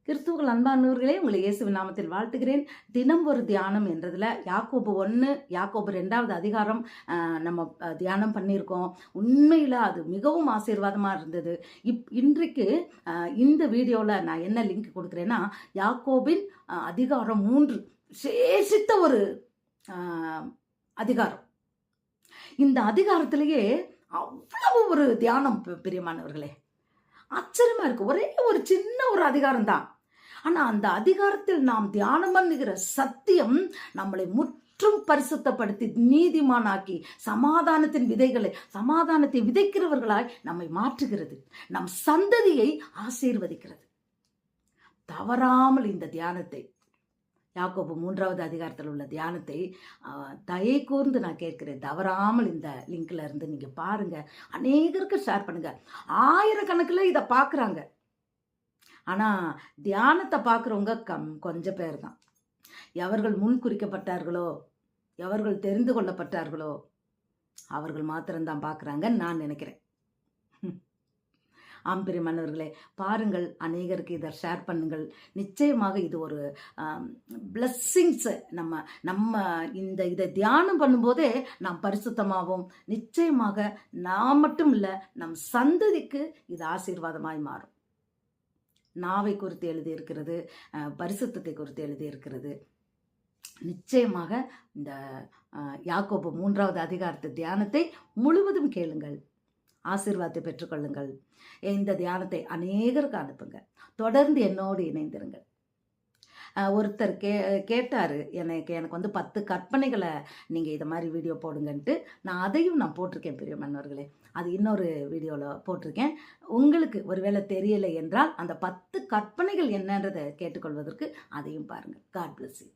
கிறிஸ்துவுக்குள் அன்பானவர்களே, உங்களை இயேசுவின் நாமத்தில் வாழ்த்துகிறேன். தினம் ஒரு தியானம் என்றதுல யாக்கோபு 1, யாக்கோபு 2வது அதிகாரம் நம்ம தியானம் பண்ணியிருக்கோம். உண்மையில் அது மிகவும் ஆசீர்வாதமாக இருந்தது. இன்றைக்கு இந்த வீடியோவில் நான் என்ன லிங்க் கொடுக்குறேன்னா, யாக்கோபின் அதிகாரம் 3 விசேஷித்த ஒரு அதிகாரம். இந்த அதிகாரத்திலேயே அவ்வளவு ஒரு தியானம் பிரியமானவர்களே, ஆச்சரியமா இருக்கு. ஒரே ஒரு சின்ன ஒரு அதிகாரம் தான். ஆனா அந்த அதிகாரத்தில் நாம் தியானம் பண்ணுகிற சத்தியம் நம்மளை முற்றும் பரிசுத்தப்படுத்தி நீதிமானாக்கி சமாதானத்தின் விதைகளை சமாதானத்தை விதைக்கிறவர்களாய் நம்மை மாற்றுகிறது, நம் சந்ததியை ஆசீர்வதிக்கிறது. தவறாமல் இந்த தியானத்தை, யாக்கோபு 3வது அதிகாரத்தில் உள்ள தியானத்தை தயை கூர்ந்து நான் கேட்கிறேன். தவறாமல் இந்த லிங்க்ல இருந்து நீங்க பாருங்க, அநேகருக்கு ஷேர் பண்ணுங்க. ஆயிரக்கணக்கில் இதை பார்க்குறாங்க. ஆனால் தியானத்தை பார்க்குறவங்க கொஞ்சம் பேர் தான். எவர்கள் முன் குறிக்கப்பட்டார்களோ, எவர்கள் தெரிந்து கொள்ளப்பட்டார்களோ அவர்கள் மாத்திரம்தான் பார்க்குறாங்கன்னு நான் நினைக்கிறேன். ஆம்பிரியமானவர்களே, பாருங்கள், அநேகருக்கு இதை ஷேர் பண்ணுங்கள். நிச்சயமாக இது ஒரு பிளஸ்ஸிங்ஸ். நம்ம இதை தியானம் பண்ணும்போதே நாம் பரிசுத்தமாகவும், நிச்சயமாக நான் மட்டும் இல்லை, நம் சந்ததிக்கு இது ஆசீர்வாதமாய் மாறும். நாவை குறித்து எழுதியிருக்கிறது, பரிசுத்தத்தை குறித்து எழுதியிருக்கிறது. நிச்சயமாக இந்த யாக்கோபு 3வது அதிகாரத்து தியானத்தை முழுவதும் கேளுங்கள், ஆசீர்வாதத்தை பெற்றுக்கொள்ளுங்கள். இந்த தியானத்தை அநேகருக்கு அனுப்புங்க. தொடர்ந்து என்னோடு இணைந்திருங்கள். ஒருத்தர் கேட்டார், எனக்கு 10 கற்பனைகளை நீங்கள் இதை மாதிரி வீடியோ போடுங்கன்ட்டு. நான் போட்டிருக்கேன் பிரியமானவர்களே. அது இன்னொரு வீடியோவில் போட்டிருக்கேன். உங்களுக்கு ஒருவேளை தெரியலை என்றால் அந்த 10 கற்பனைகள் என்னன்றதை கேட்டுக்கொள்வதற்கு அதையும் பாருங்கள். God bless you.